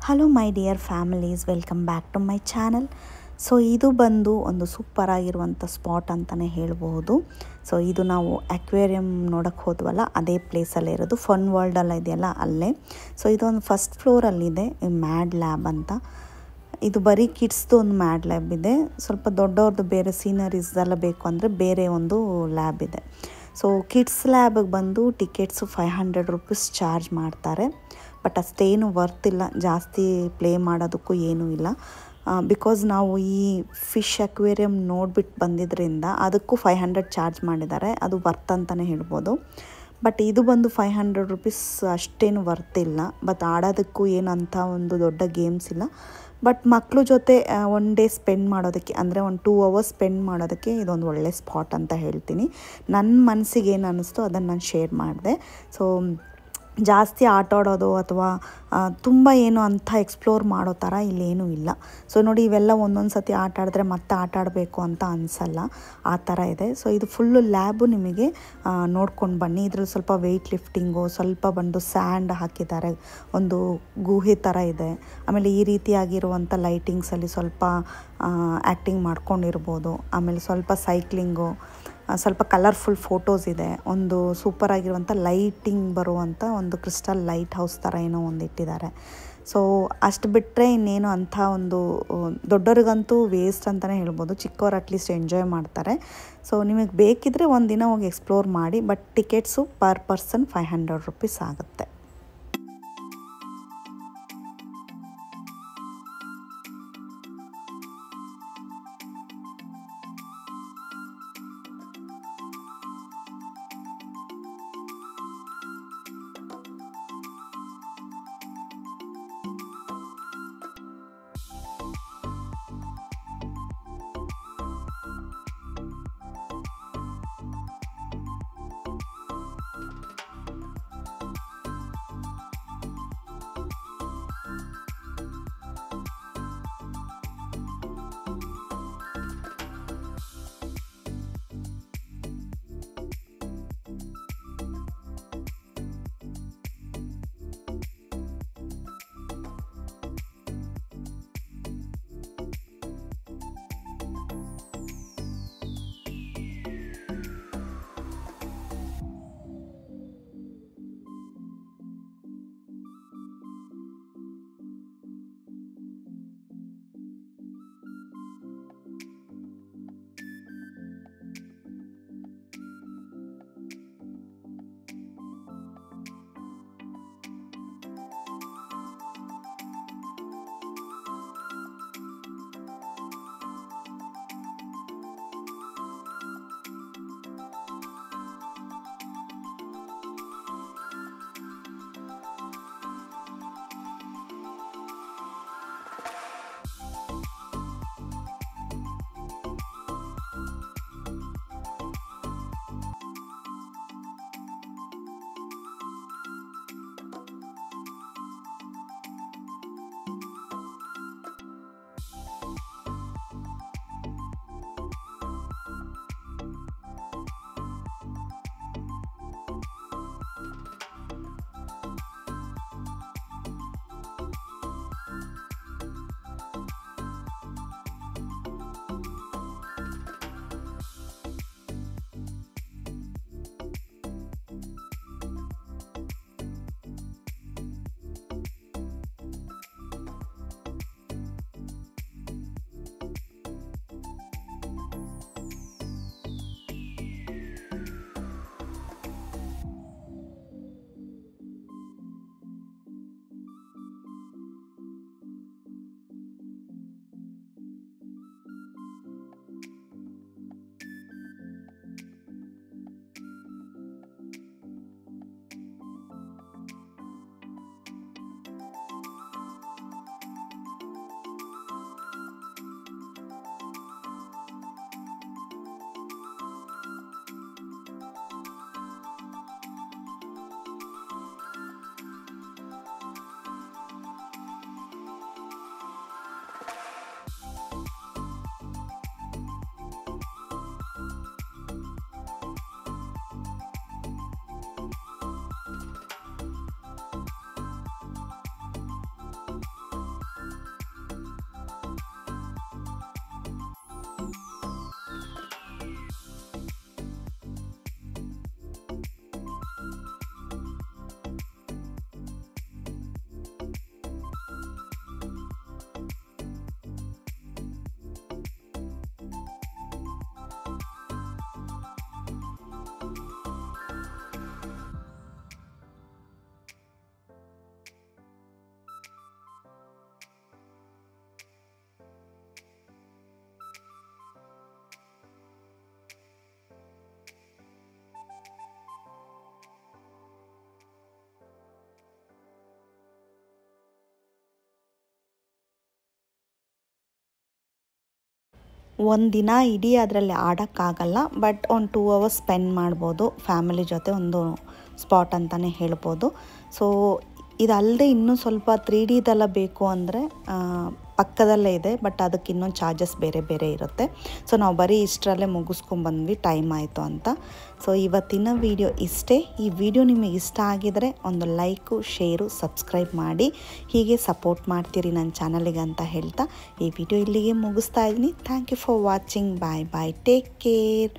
Hello my dear families, welcome back to my channel. So ಇದು ಬಂದು ಒಂದು super ಆಗಿರುವಂಥ ಸ್ಪಾಟ್ ಅಂತಲೇ ಹೇಳ್ಬೋದು. ಸೊ ಇದು ನಾವು ಅಕ್ವೇರಿಯಂ ನೋಡೋಕ್ಕೆ ಹೋದ್ವಲ್ಲ, ಅದೇ ಪ್ಲೇಸಲ್ಲೇ ಇರೋದು. ಫನ್ ವರ್ಲ್ಡಲ್ಲ ಇದೆಯಲ್ಲ, ಅಲ್ಲೇ. ಸೊ ಇದೊಂದು ಫಸ್ಟ್ ಫ್ಲೋರಲ್ಲಿದೆ ಮ್ಯಾಡ್ ಲ್ಯಾಬ್ ಅಂತ. ಇದು ಬರೀ ಕಿಡ್ಸ್ದು ಒಂದು ಮ್ಯಾಡ್ ಲ್ಯಾಬ್ ಇದೆ. ಸ್ವಲ್ಪ ದೊಡ್ಡವ್ರದ್ದು ಬೇರೆ ಸೀನರೀಸ್ ಎಲ್ಲ ಬೇಕು ಅಂದರೆ ಬೇರೆ ಒಂದು ಲ್ಯಾಬ್ ಇದೆ. ಸೊ ಕಿಡ್ಸ್ ಲ್ಯಾಬಿಗೆ ಬಂದು ಟಿಕೆಟ್ಸು 500 ರೂಪೀಸ್ ಚಾರ್ಜ್ ಮಾಡ್ತಾರೆ. ಬಟ್ ಅಷ್ಟೇನು ವರ್ತ್ ಇಲ್ಲ, ಜಾಸ್ತಿ ಪ್ಲೇ ಮಾಡೋದಕ್ಕೂ ಏನೂ ಇಲ್ಲ. ಬಿಕಾಸ್ ನಾವು ಈ ಫಿಶ್ ಅಕ್ವೇರಿಯಂ ನೋಡಿಬಿಟ್ಟು ಬಂದಿದ್ದರಿಂದ ಅದಕ್ಕೂ 500 ಚಾರ್ಜ್ ಮಾಡಿದ್ದಾರೆ. ಅದು ವರ್ತ್ ಅಂತಲೇ ಹೇಳ್ಬೋದು. ಬಟ್ ಇದು ಬಂದು 500 ರೂಪೀಸ್ ಅಷ್ಟೇನು ವರ್ತ್ ಇಲ್ಲ. ಬಟ್ ಆಡೋದಕ್ಕೂ ಏನಂತ ಒಂದು ದೊಡ್ಡ ಗೇಮ್ಸ್ ಇಲ್ಲ. ಬಟ್ ಮಕ್ಕಳು ಜೊತೆ ಒನ್ ಡೇ ಸ್ಪೆಂಡ್ ಮಾಡೋದಕ್ಕೆ, ಅಂದರೆ ಒಂದು 2 ಅವರ್ಸ್ ಸ್ಪೆಂಡ್ ಮಾಡೋದಕ್ಕೆ ಇದೊಂದು ಒಳ್ಳೆ ಸ್ಪಾಟ್ ಅಂತ ಹೇಳ್ತೀನಿ. ನನ್ನ ಮನಸ್ಸಿಗೆ ಏನು ಅನ್ನಿಸ್ತೋ ಅದನ್ನು ನಾನು ಶೇರ್ ಮಾಡಿದೆ. ಸೊ ಜಾಸ್ತಿ ಆಟ ಆಡೋದು ಅಥವಾ ತುಂಬ ಏನು ಅಂಥ ಎಕ್ಸ್ಪ್ಲೋರ್ ಮಾಡೋ ಥರ ಇಲ್ಲೇನೂ ಇಲ್ಲ. ಸೊ ನೋಡಿ, ಇವೆಲ್ಲ ಒಂದೊಂದು ಸತಿ ಆಟ ಆಡಿದ್ರೆ ಮತ್ತೆ ಆಟ ಆಡಬೇಕು ಅಂತ ಅನಿಸಲ್ಲ, ಆ ಥರ ಇದೆ. ಸೊ ಇದು ಫುಲ್ಲು ಲ್ಯಾಬು ನಿಮಗೆ ನೋಡ್ಕೊಂಡು ಬನ್ನಿ. ಇದ್ರಲ್ಲಿ ಸ್ವಲ್ಪ ವೆಯ್ಟ್ ಲಿಫ್ಟಿಂಗು, ಸ್ವಲ್ಪ ಬಂದು ಸ್ಯಾಂಡ್ ಹಾಕಿದ್ದಾರೆ, ಒಂದು ಗುಹೆ ಥರ ಇದೆ. ಆಮೇಲೆ ಈ ರೀತಿಯಾಗಿರುವಂಥ ಲೈಟಿಂಗ್ಸಲ್ಲಿ ಸ್ವಲ್ಪ ಆ್ಯಕ್ಟಿಂಗ್ ಮಾಡ್ಕೊಂಡಿರ್ಬೋದು. ಆಮೇಲೆ ಸ್ವಲ್ಪ ಸೈಕ್ಲಿಂಗು, ಸ್ವಲ್ಪ ಕಲರ್ಫುಲ್ ಫೋಟೋಸ್ ಇದೆ. ಒಂದು ಸೂಪರಾಗಿರುವಂಥ ಲೈಟಿಂಗ್ ಬರುವಂಥ ಒಂದು ಕ್ರಿಸ್ಟಲ್ ಲೈಟ್ ಹೌಸ್ ಥರ ಏನೋ ಒಂದು ಇಟ್ಟಿದ್ದಾರೆ. ಸೊ ಅಷ್ಟು ಬಿಟ್ಟರೆ ಇನ್ನೇನು ಅಂಥ ಒಂದು ದೊಡ್ಡವ್ರಿಗಂತೂ ವೇಸ್ಟ್ ಅಂತಲೇ ಹೇಳ್ಬೋದು. ಚಿಕ್ಕವ್ರು ಅಟ್ಲೀಸ್ಟ್ ಎಂಜಾಯ್ ಮಾಡ್ತಾರೆ. ಸೊ ನಿಮಗೆ ಬೇಕಿದ್ದರೆ ಒಂದಿನ ಹೋಗಿ ಎಕ್ಸ್ಪ್ಲೋರ್ ಮಾಡಿ. But tickets per person 500 rupees ಆಗುತ್ತೆ. ಒಂದಿನ ಇಡೀ ಅದರಲ್ಲಿ ಆಡೋಕ್ಕಾಗಲ್ಲ, ಬಟ್ ಒಂದು 2 ಅವರ್ಸ್ ಸ್ಪೆಂಡ್ ಮಾಡ್ಬೋದು ಫ್ಯಾಮಿಲಿ ಜೊತೆ ಒಂದು ಸ್ಪಾಟ್ ಅಂತಲೇ ಹೇಳ್ಬೋದು. ಸೊ ಇದಲ್ಲದೆ ಇನ್ನೂ ಸ್ವಲ್ಪ 3Dದೆಲ್ಲ ಬೇಕು ಅಂದರೆ ಪಕ್ಕದಲ್ಲೇ ಇದೆ, ಬಟ್ ಅದಕ್ಕೆ ಇನ್ನೊಂದು ಚಾರ್ಜಸ್ ಬೇರೆ ಬೇರೆ ಇರುತ್ತೆ. ಸೊ ನಾವು ಬರೀ ಇಷ್ಟರಲ್ಲೇ ಮುಗಿಸ್ಕೊಂಡ್ಬಂದ್ವಿ, ಟೈಮ್ ಆಯಿತು ಅಂತ. ಸೊ ಇವತ್ತಿನ ವಿಡಿಯೋ ಇಷ್ಟೇ. ಈ ವಿಡಿಯೋ ನಿಮಗೆ ಇಷ್ಟ ಆಗಿದರೆ ಒಂದು ಲೈಕು, ಶೇರು, ಸಬ್ಸ್ಕ್ರೈಬ್ ಮಾಡಿ, ಹೀಗೆ ಸಪೋರ್ಟ್ ಮಾಡ್ತೀರಿ ನನ್ನ ಚಾನಲಿಗೆ ಅಂತ ಹೇಳ್ತಾ ಈ ವಿಡಿಯೋ ಇಲ್ಲಿಗೆ ಮುಗಿಸ್ತಾ ಇದ್ದೀನಿ. Thank you for watching. Bye bye, take care.